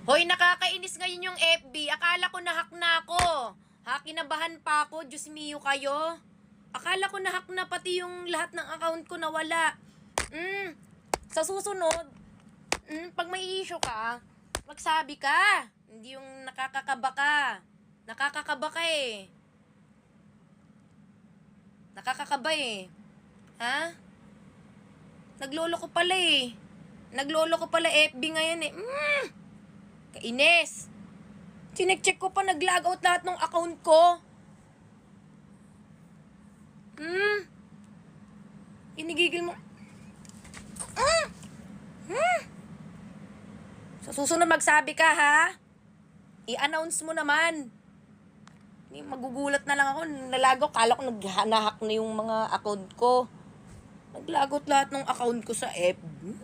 Hoy, nakakainis ngayon yung FB. Akala ko na-hack na ako. Ha, kinabahan pa ako. Diyos mio kayo. Akala ko na-hack na pati yung lahat ng account ko nawala. Sa susunod, pag may issue ka, magsabi ka. Hindi yung nakakakaba ka. Nakakakaba ka eh. Nakakakaba eh. Ha? Naglolo ko pala eh. Naglolo ko pala FB ngayon eh. Kainis. Chinek-check ko pa, nag-logout lahat ng account ko. Inigigil mo. Sa susunod magsabi ka ha. I-announce mo naman. Magugulat na lang ako. Nalagaw, kala ko nag-hack na yung mga account ko. Naglagot lahat ng account ko sa FB.